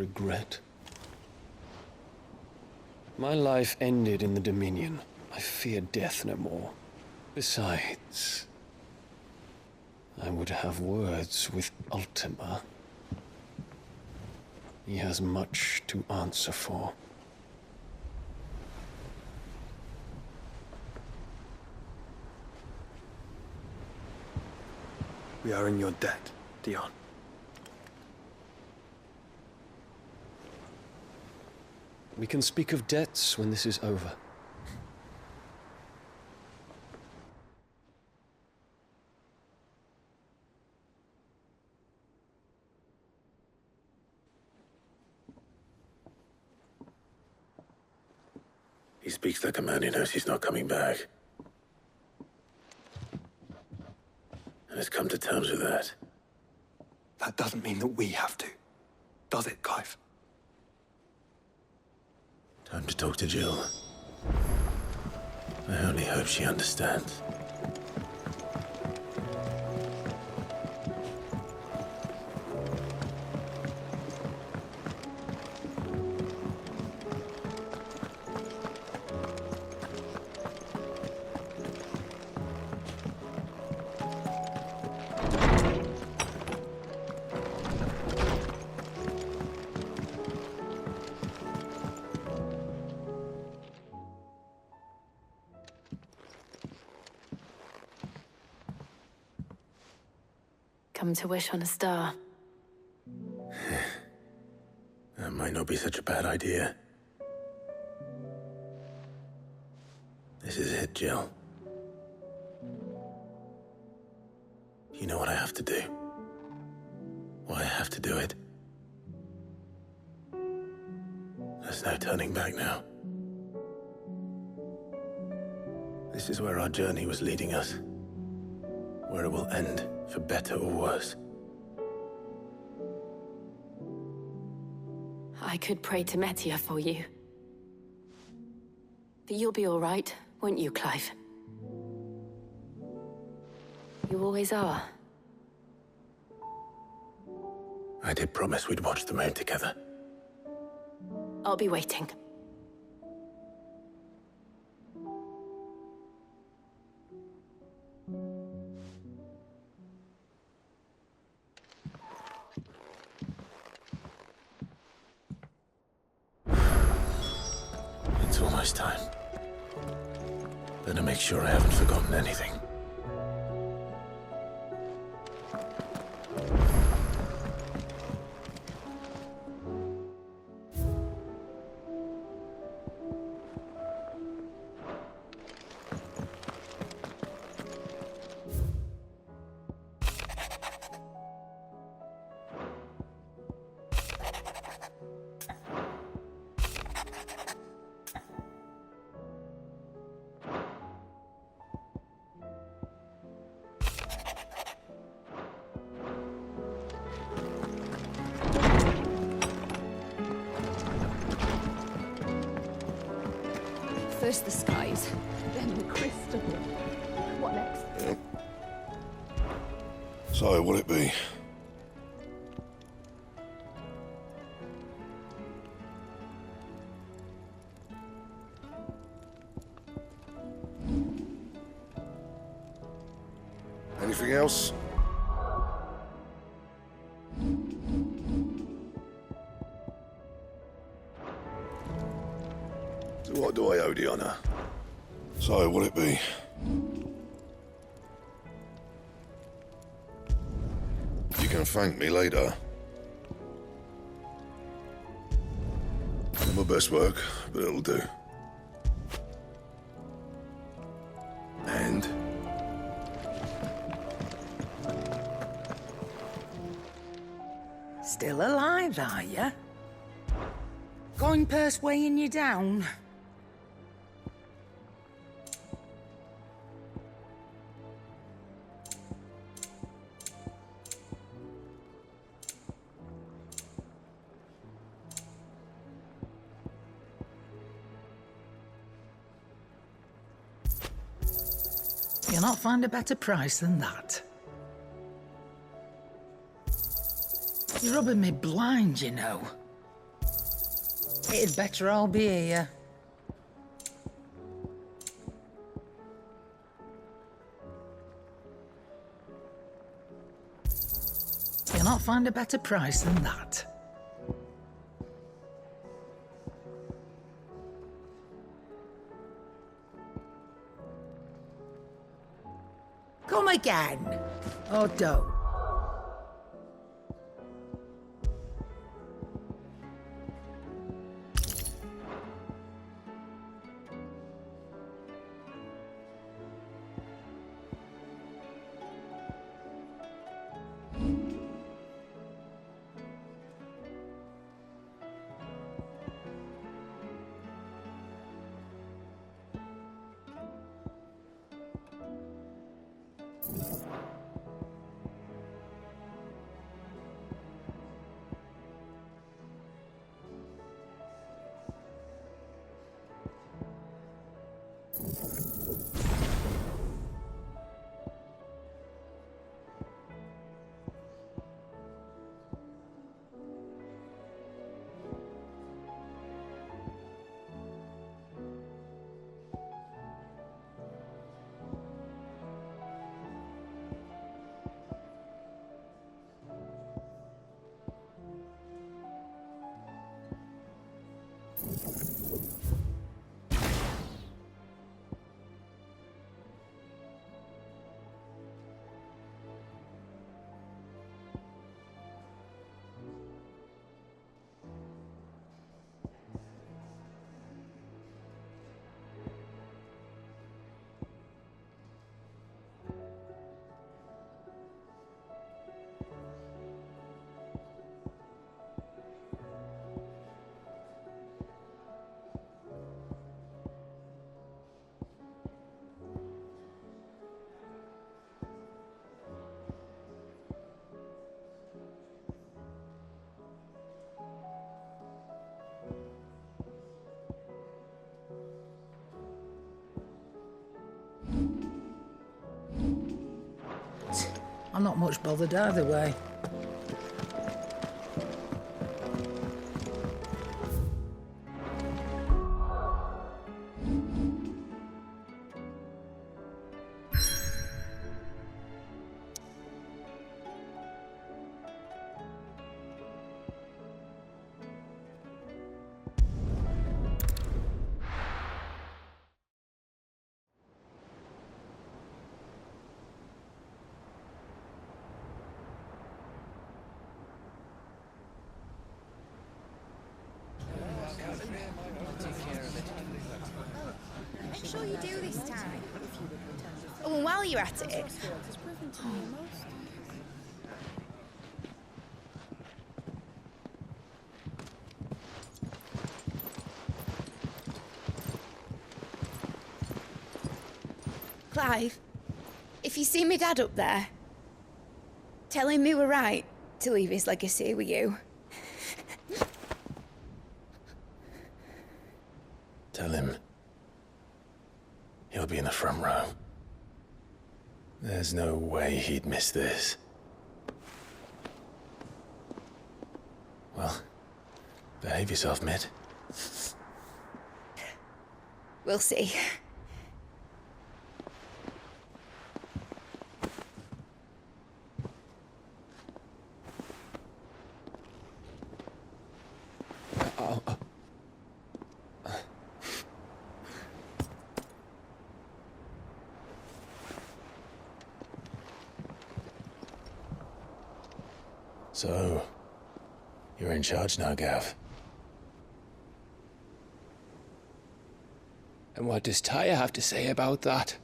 regret. My life ended in the Dominion. I fear death no more. Besides, I would have words with Ultima. He has much to answer for. We are in your debt, Dion. We can speak of debts when this is over. He speaks like a man who knows he's not coming back. And has come to terms with that. That doesn't mean that we have to. Does it, Clive? Time to talk to Jill. I only hope she understands. Come to wish on a star. That might not be such a bad idea. This is it, Jill. You know what I have to do. Why I have to do it. There's no turning back now. This is where our journey was leading us. Where it will end, for better or worse. I could pray to Metia for you. But you'll be all right, won't you, Clive? You always are. I did promise we'd watch the moon together. I'll be waiting. It's almost time. Better make sure I haven't forgotten anything. First the skies, then the crystal. What next? Yep. So, what'll it be? Anything else? So what do I owe the honor? So, what'll it be? You can thank me later. Not my best work, but it'll do. And? Still alive, are you? Going purse weighing you down? You'll not find a better price than that. You're rubbing me blind, you know. It'd better all be here. You'll not find a better price than that. Come again. Or don't. I'm not much bothered either way. Make sure you do this time. Oh, and while you're at it... Clive, if you see me dad up there, tell him we were right to leave his legacy with you. Tell him he'll be in the front row. There's no way he'd miss this. Well, behave yourself, Mid. We'll see. So, you're in charge now, Gav. And what does Tyre have to say about that?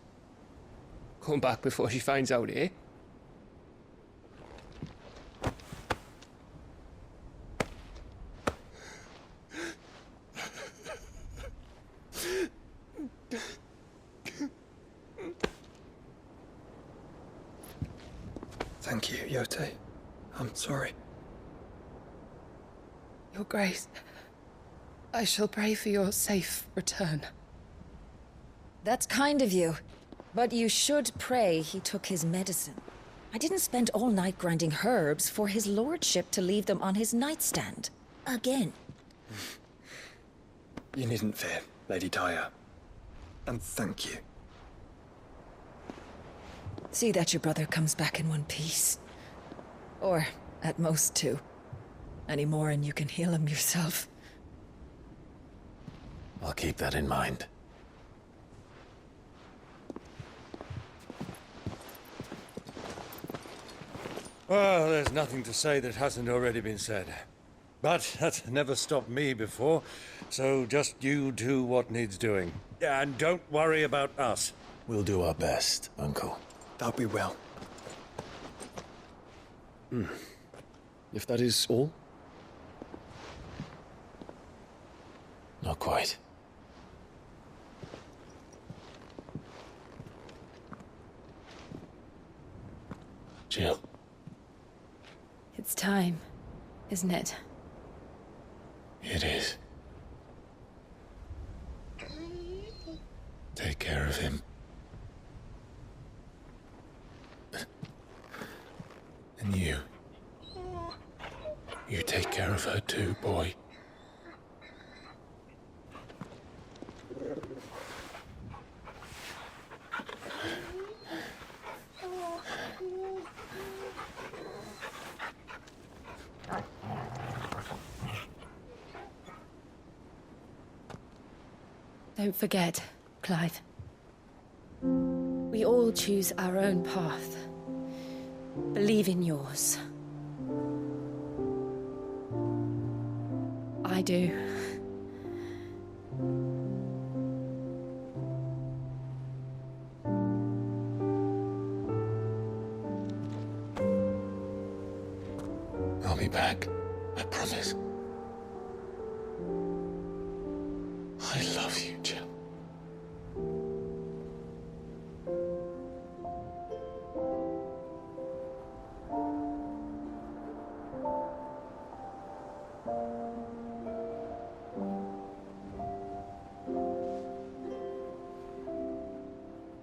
Come back before she finds out, eh? Thank you, Yote. I'm sorry. Your Grace, I shall pray for your safe return. That's kind of you. But you should pray he took his medicine. I didn't spend all night grinding herbs for his lordship to leave them on his nightstand. Again. You needn't fear, Lady Tyre. And thank you. See that your brother comes back in one piece. Or, at most, two. Any more and you can heal him yourself. I'll keep that in mind. Well, there's nothing to say that hasn't already been said. But that's never stopped me before, so just you do what needs doing. And don't worry about us. We'll do our best, Uncle. That we will. If that is all? Not quite. Jill. It's time, isn't it? It is. Take care of him. And you. You take care of her too, boy. Don't forget, Clive. We all choose our own path. Believe in yours. I do. I'll be back. I promise. I love you, Jill.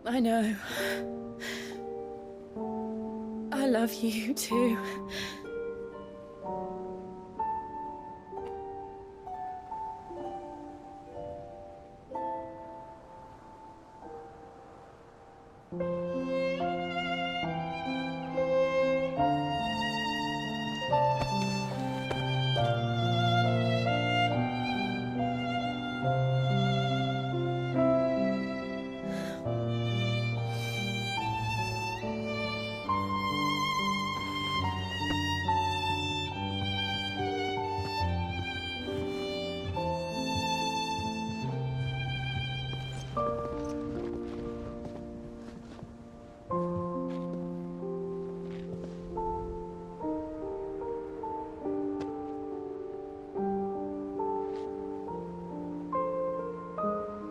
I know. I love you too.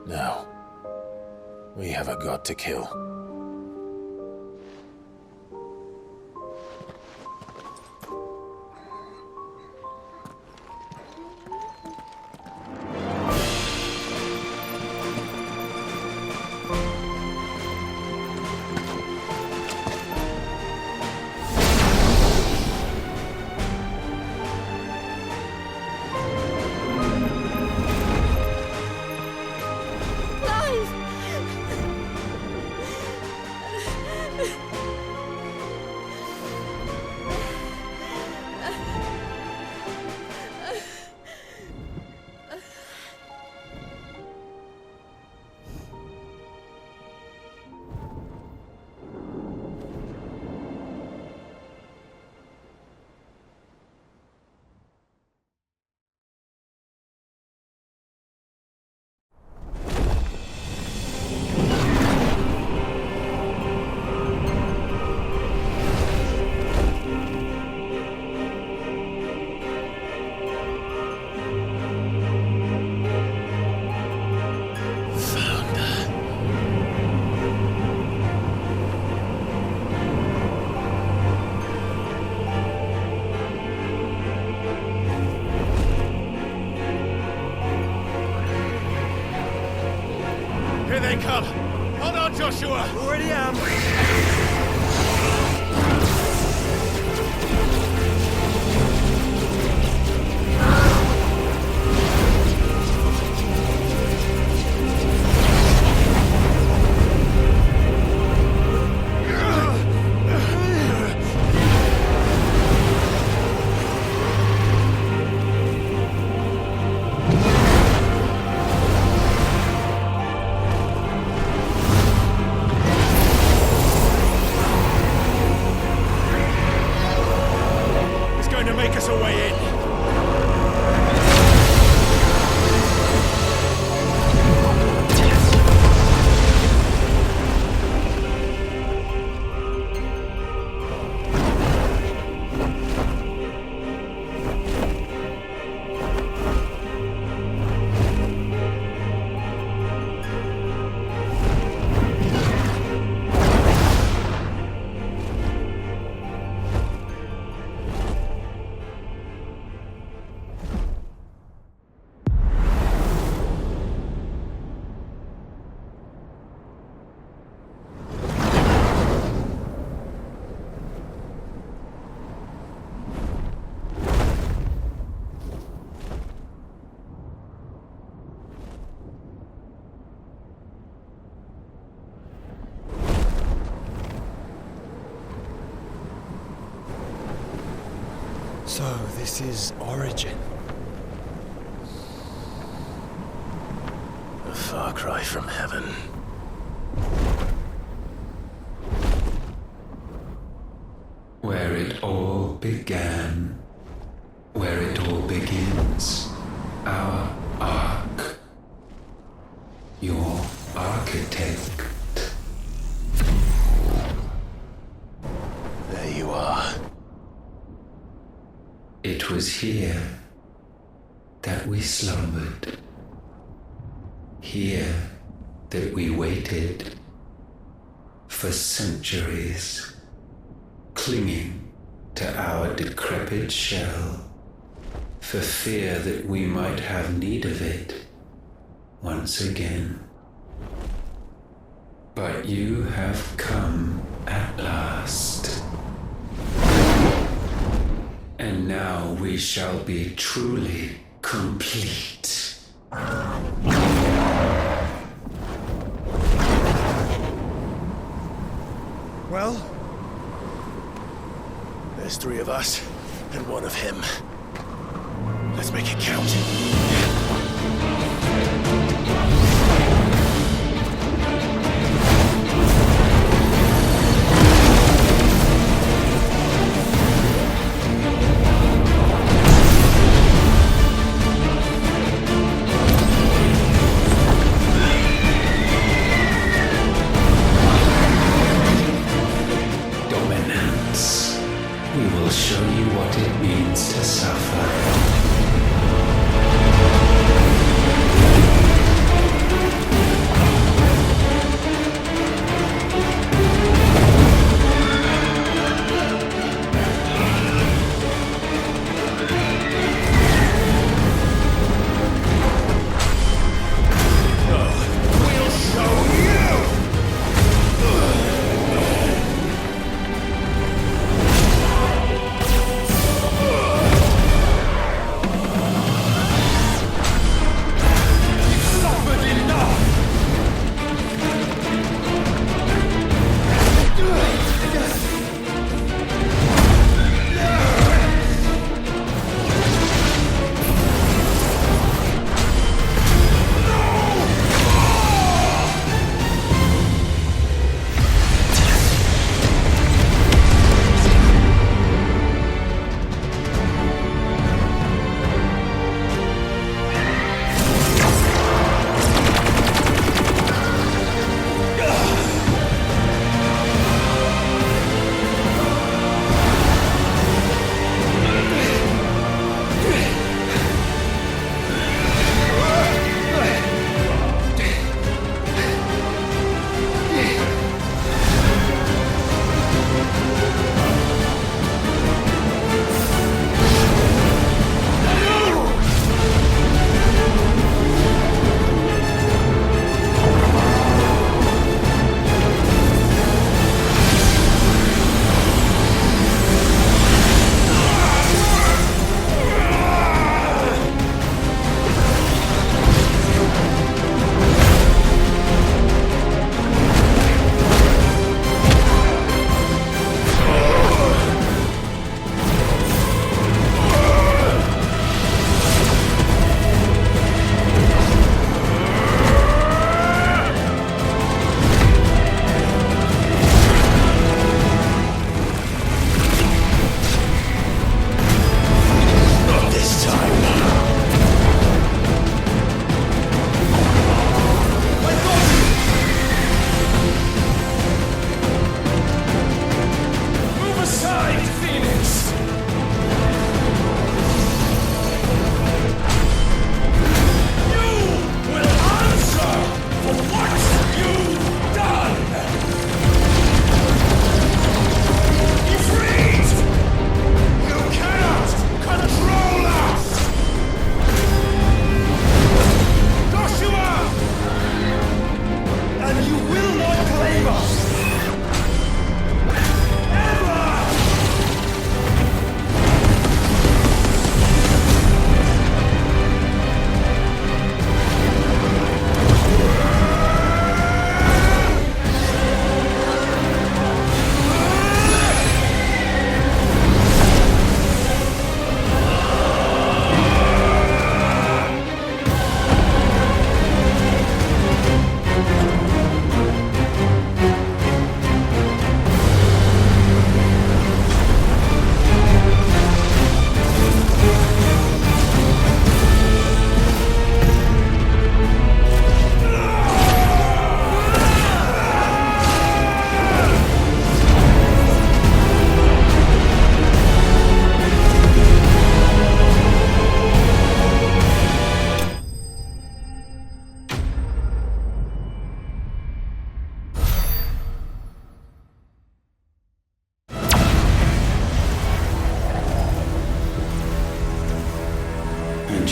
Now, we have a god to kill. Here they come! Hold on, Joshua! Already am. This is Origin. A far cry from heaven. Where it all began. Where it all begins. Our ark. Your architect. There you are. It was here that we slumbered. Here that we waited for centuries, clinging to our decrepit shell, for fear that we might have need of it once again. But you have come at last. And now we shall be truly complete. Well, there's 3 of us and 1 of him. Let's make it count. Dominance. We will show you what it means to suffer.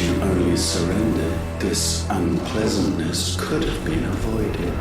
you only surrendered, this unpleasantness could have been avoided.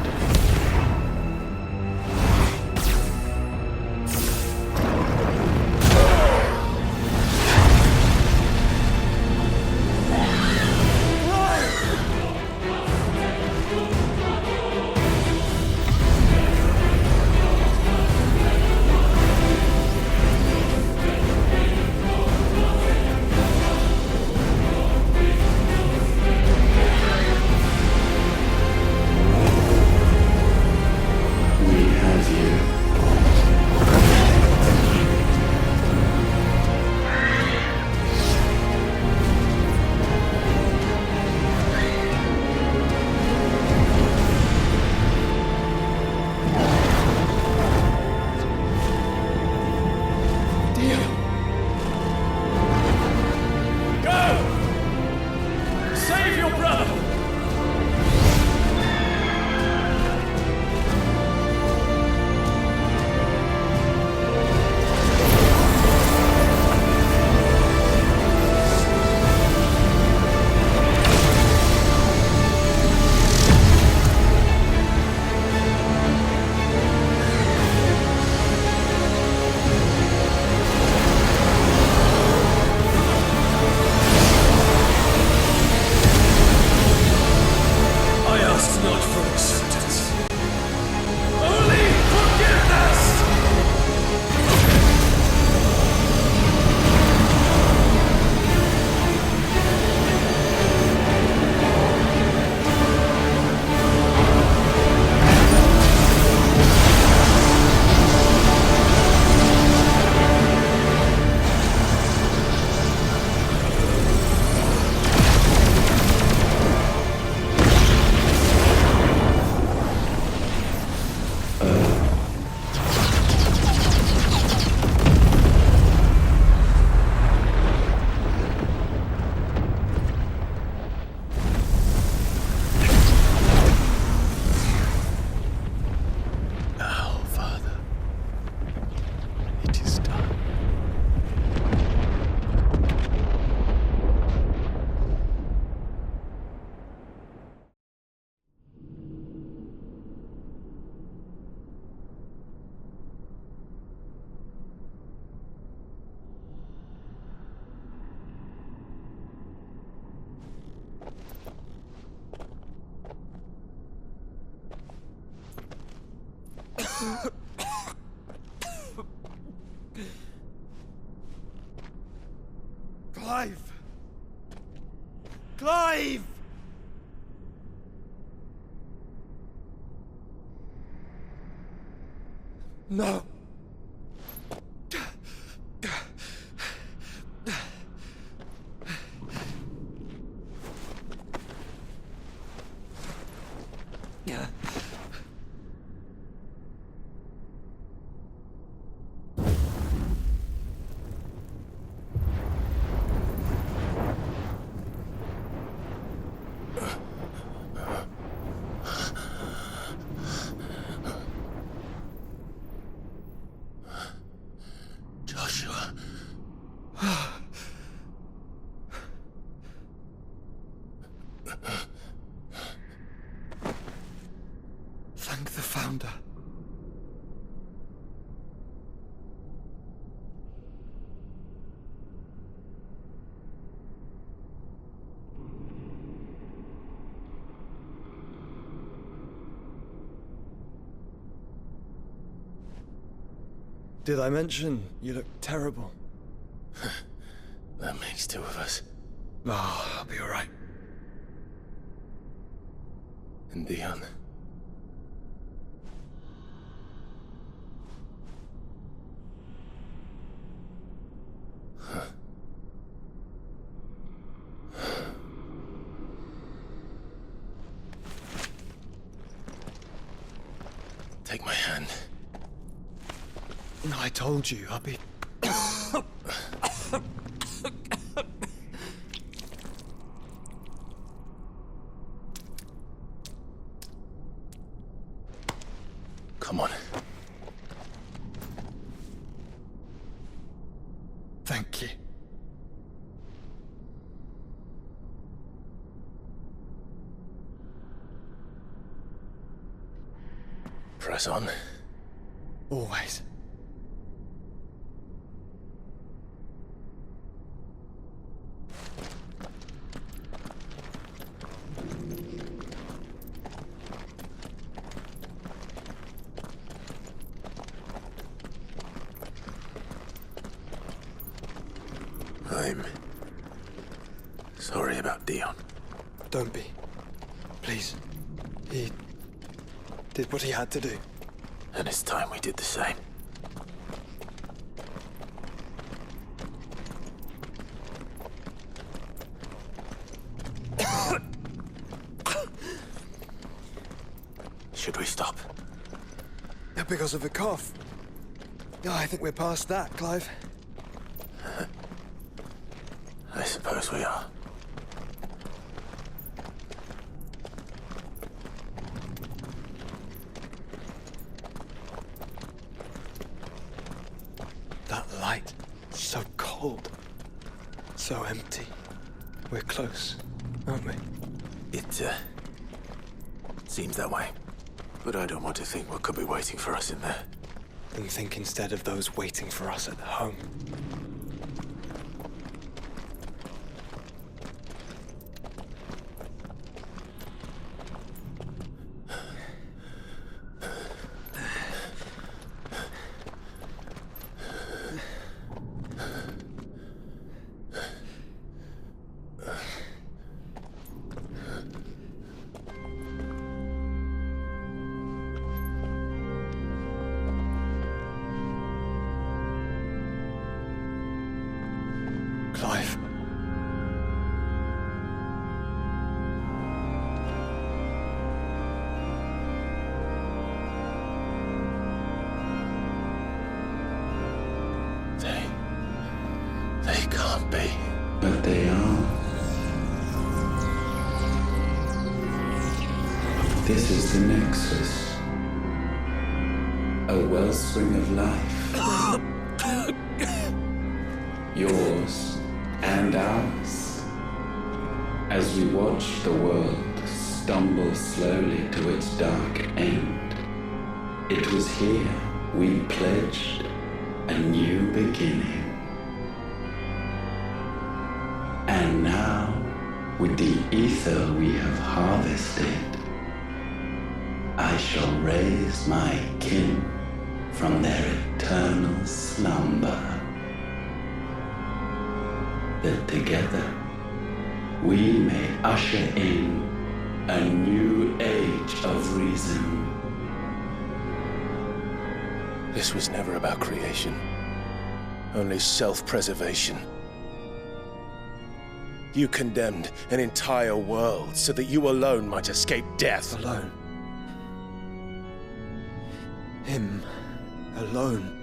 Clive! Clive! No. Thank the Founder. Did I mention you look terrible? That makes two of us. Oh, I'll be all right. And Dion. Take my hand. No, I told you, I'll be... Come on. Thank you. press on. Always. I'm sorry about Dion. Don't be. Please. He did what he had to do. And it's time we did the same. Should we stop? Because of the cough. No, I think we're past that, Clive. I suppose we are. That light, so cold, so empty. We're close, aren't we? It seems that way. But I don't want to think what could be waiting for us in there. Then think instead of those waiting for us at home. Clive. They can't be. But they are. This is the Nexus. A wellspring of life. Yours and ours. As we watch the world stumble slowly to its dark end, it was here we pledged a new beginning. And now, with the ether we have harvested, I shall raise my kin from their eternal slumber. That together we may usher in a new age of reason. This was never about creation, only self-preservation. You condemned an entire world so that you alone might escape death. Alone. Him. Alone.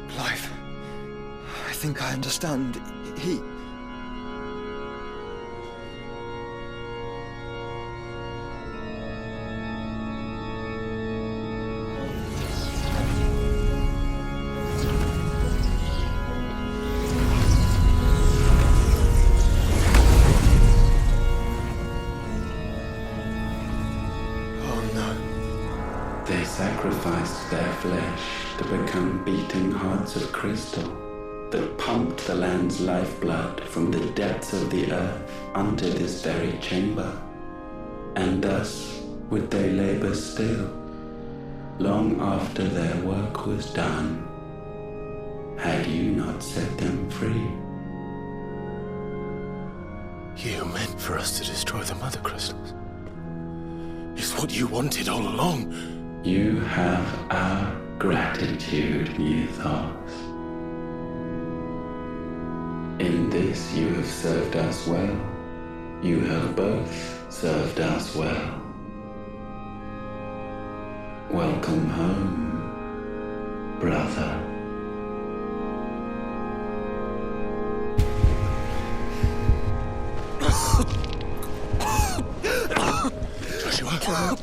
Clive. I think I understand. He... They sacrificed their flesh to become beating hearts of crystal that pumped the land's lifeblood from the depths of the earth unto this very chamber. And thus would they labor still, long after their work was done, had you not set them free. You meant for us to destroy the Mother Crystals. It's what you wanted all along. You have our gratitude, Muthos. In this you have served us well. You have both served us well. Welcome home, brother. Joshua.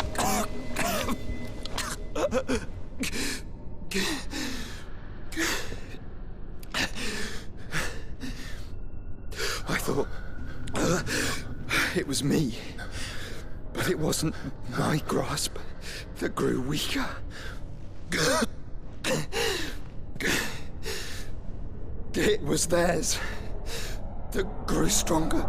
I thought... it was me. But it wasn't my grasp that grew weaker. It was theirs that grew stronger.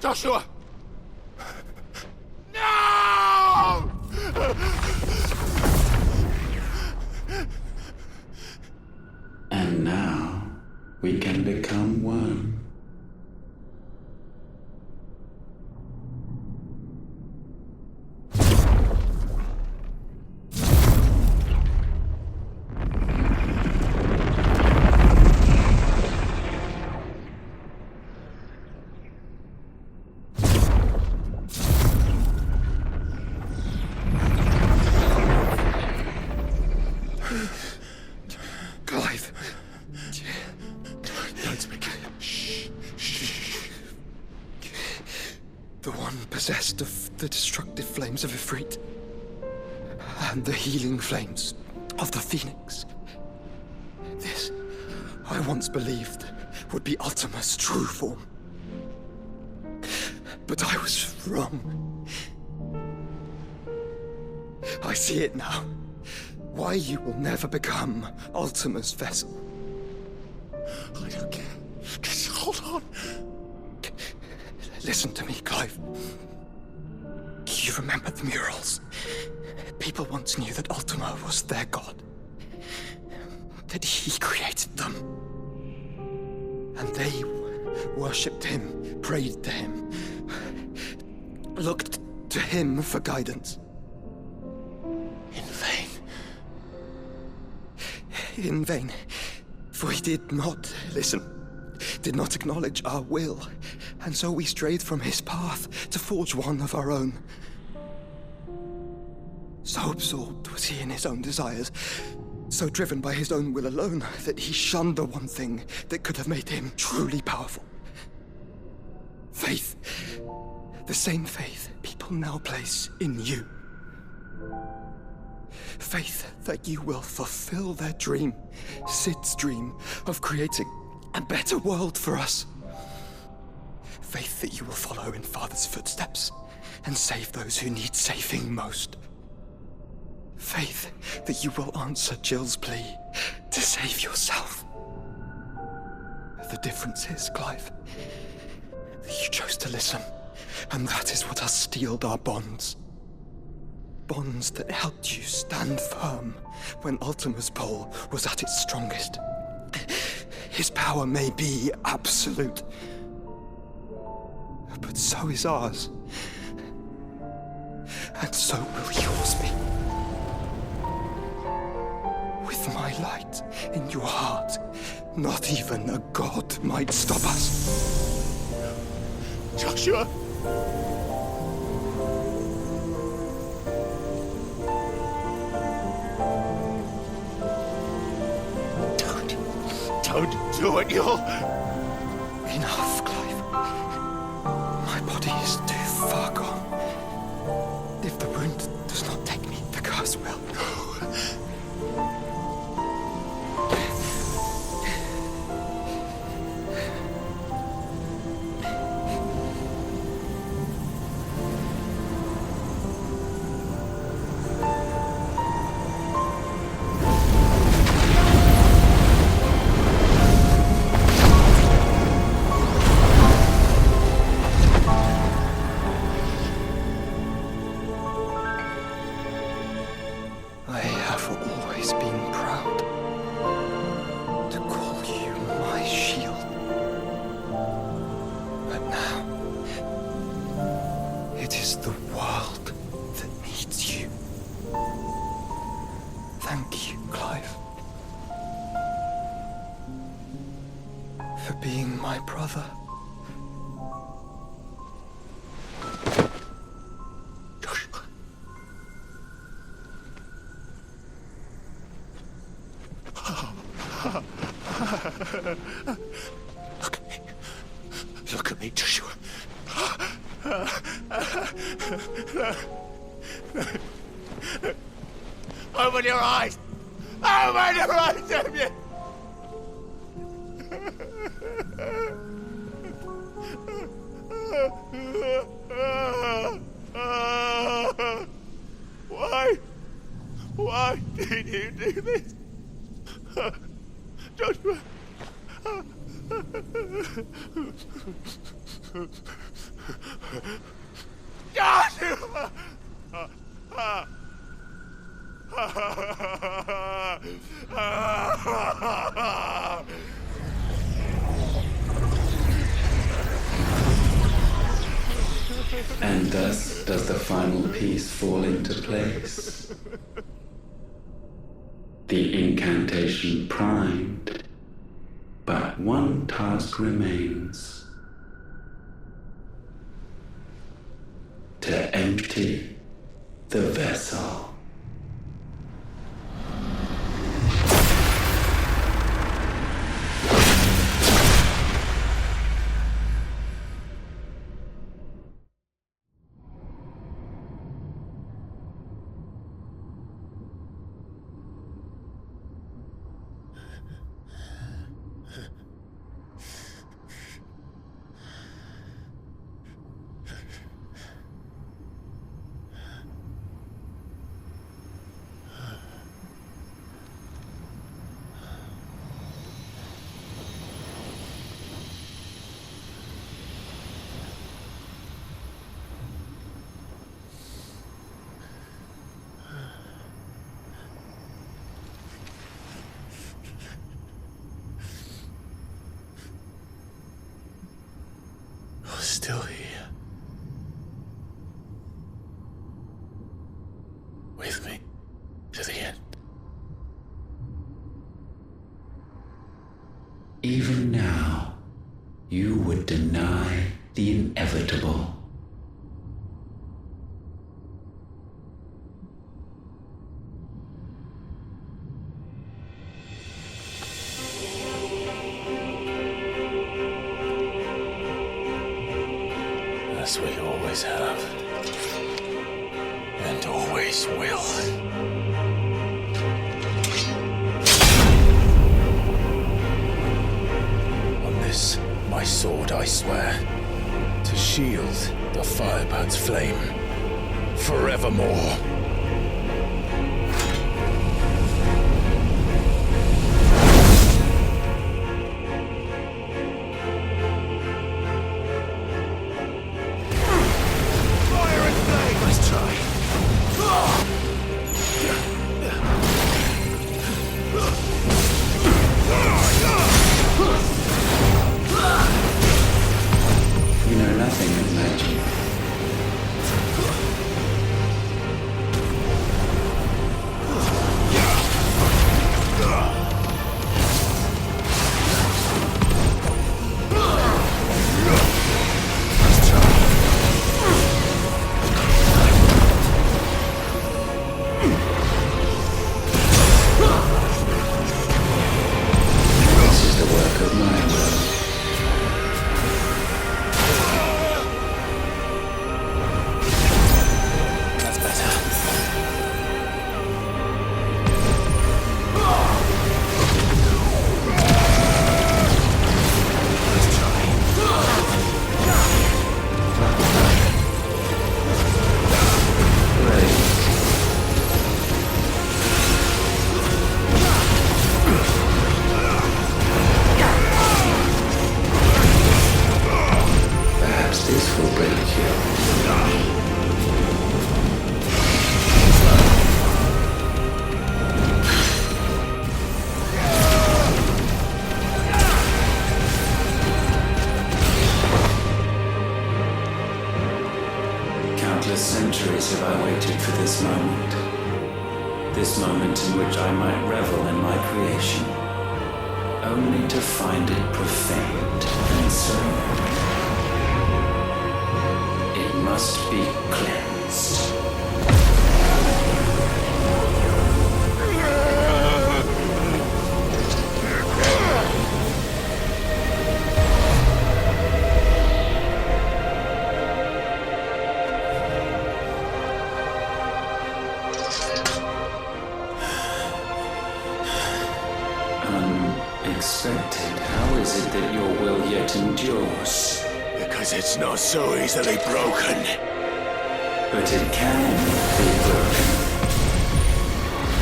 Joshua! No! And now we can become one. Clive. Don't speak. The one possessed of the destructive flames of Ifrit and the healing flames of the Phoenix. This, I once believed, would be Ultima's true form. But I was wrong. I see it now. Why you will never become Ultima's vessel. I don't care. Just hold on. Listen to me, Clive. You remember the murals? People once knew that Ultima was their god. That he created them. And they worshipped him, prayed to him, looked to him for guidance. In vain. In vain. For he did not listen, did not acknowledge our will, and so we strayed from his path to forge one of our own. So absorbed was he in his own desires, so driven by his own will alone, that he shunned the one thing that could have made him truly powerful. Faith. The same faith people now place in you. Faith that you will fulfill their dream, Sid's dream, of creating a better world for us. Faith that you will follow in Father's footsteps and save those who need saving most. Faith that you will answer Jill's plea to save yourself. The difference is, Clive, that you chose to listen, and that is what has steeled our bonds. Bonds that helped you stand firm when Ultima's pull was at its strongest. His power may be absolute, but so is ours. And so will yours be. With my light in your heart, not even a god might stop us. Joshua! Don't do it, you'll... Enough, Clive. My body is too far gone. If the wound does not take me, the curse will. I have always been proud to call you my shield. But now, it is the world that needs you. Thank you, Clive, for being my brother. me, Joshua. Open your eyes! Open your eyes, Damien! Why? Why did you do this? Joshua! Joshua! And thus does the final piece fall into place. The incantation primed, but one task remains. To empty the vessel. Still here. With me to the end. Even now, you would deny the inevitable. As we always have. And always will. On this, my sword, I swear, to shield the Firebird's flame forevermore. You know nothing of magic. This is the work of my will. That's better. Let's try. Ready. Perhaps this will break you. Countless centuries have I waited for this moment. This moment in which I might revel in my creation. Only to find it profaned and so it must be cleansed. created, how is it that your will yet endures? Because it's not so easily broken. But it can be broken.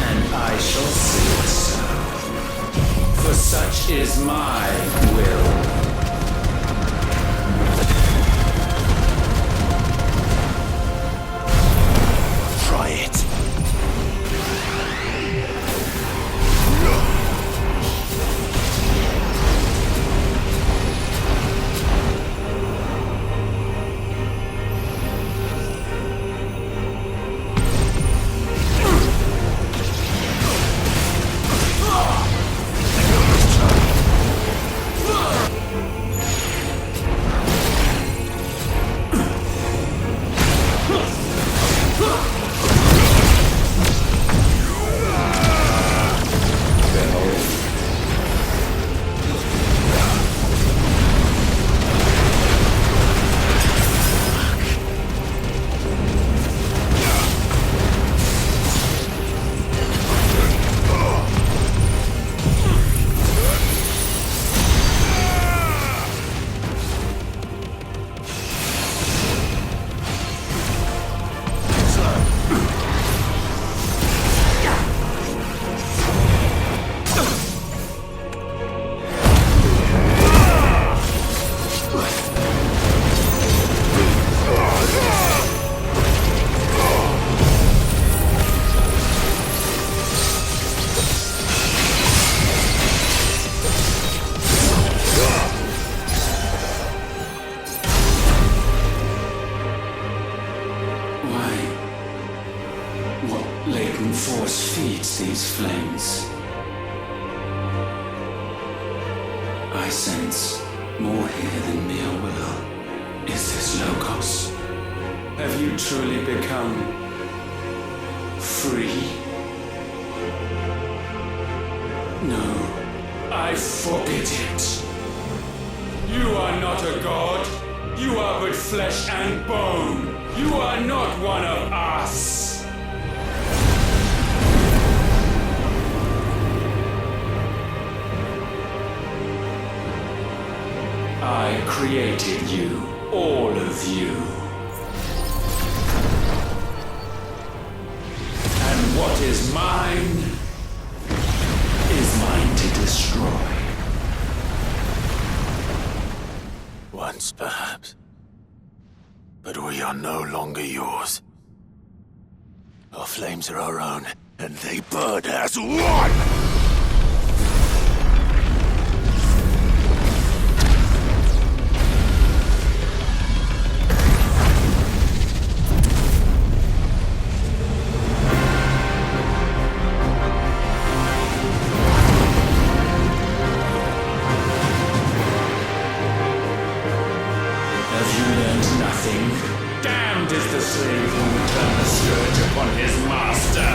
And I shall see it so. For such is my will. Try it. Latent force feeds these flames. I sense more here than mere will. Is this Logos? Have you truly become free? No, I forbid it. You are not a god. You are but flesh and bone. You are not one of us. I created you, all of you. And what is mine to destroy. Once, perhaps. But we are no longer yours. Our flames are our own, and they burn as one! Damned is the slave who will turn the scourge upon his master!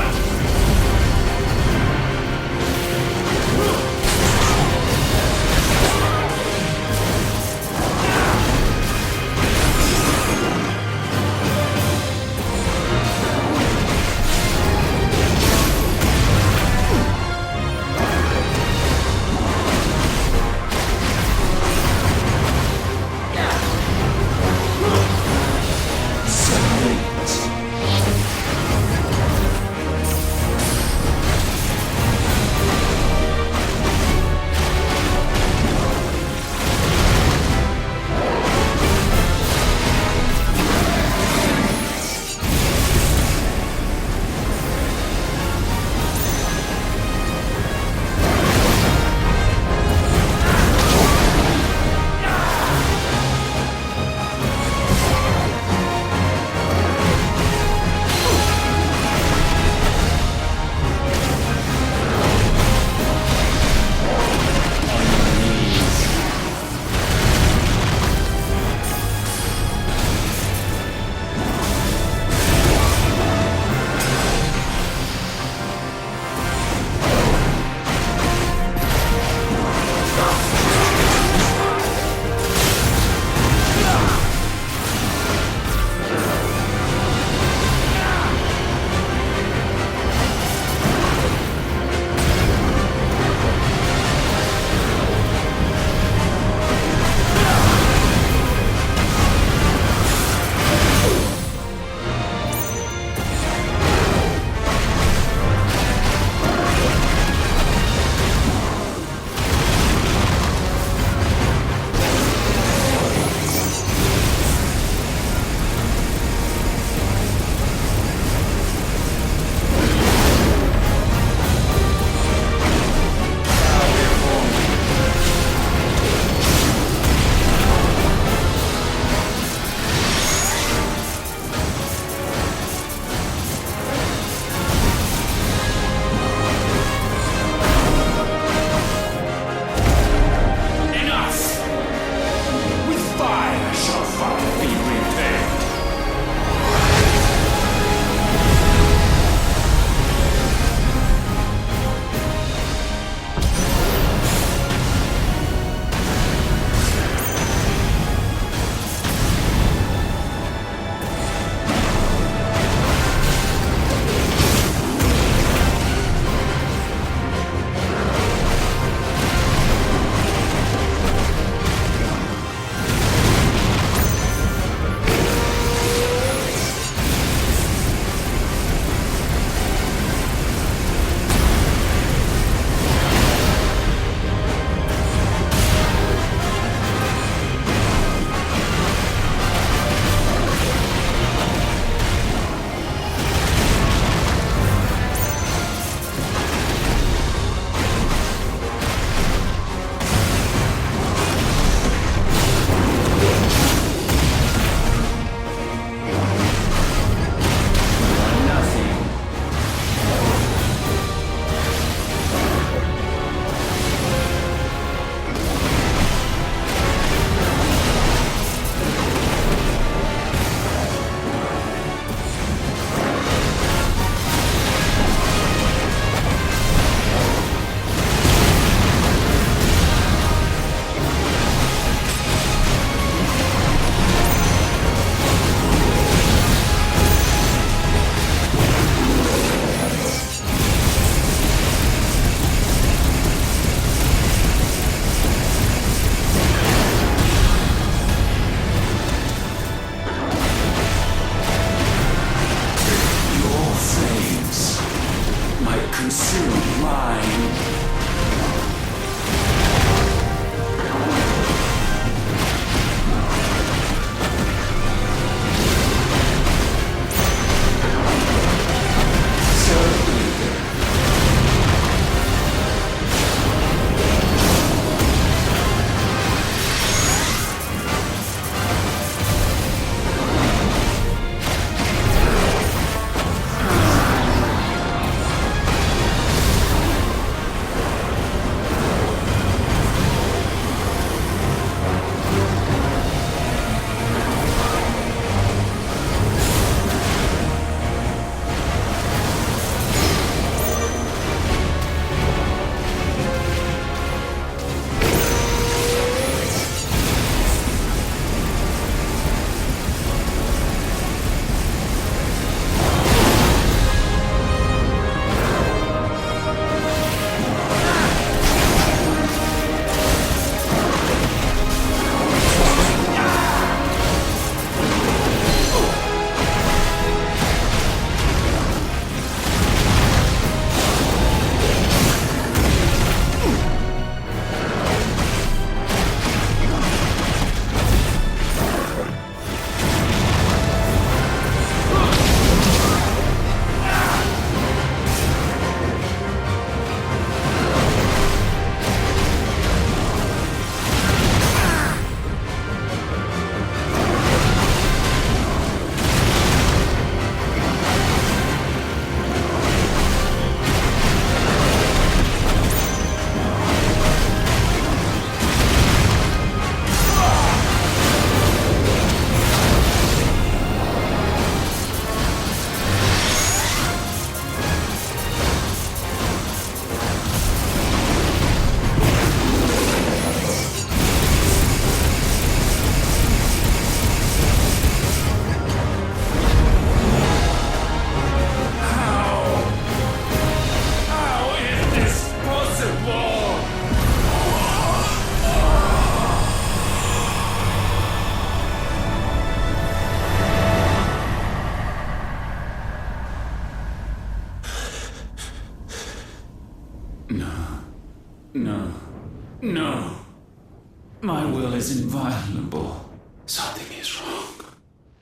My will is inviolable. Something is wrong.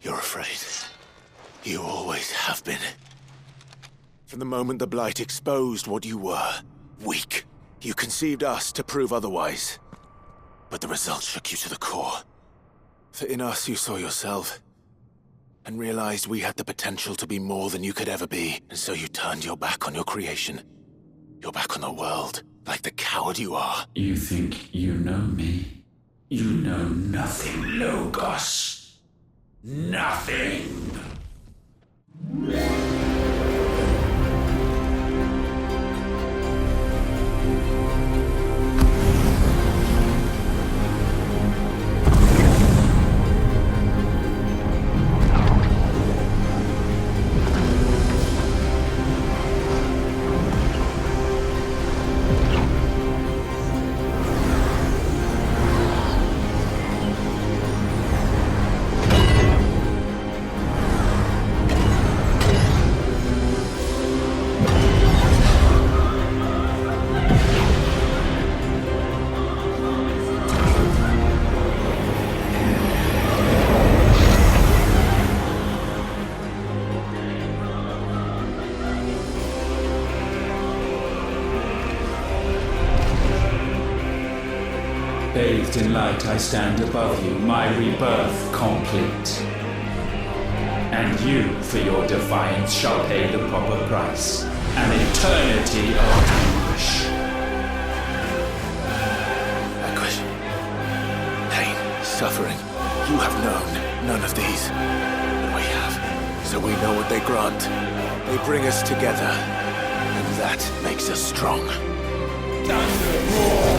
You're afraid. You always have been. From the moment the Blight exposed what you were, weak, you conceived us to prove otherwise. But the result shook you to the core. For in us you saw yourself, and realized we had the potential to be more than you could ever be, and so you turned your back on your creation. Your back on the world, like the coward you are. You think you know me? You know nothing, Logos. Nothing! Bathed in light, I stand above you, my rebirth complete. And you, for your defiance, shall pay the proper price. An eternity of anguish. Anguish. Pain. Suffering. You have known none of these. But we have. So we know what they grant. They bring us together. And that makes us strong. Thunder roar!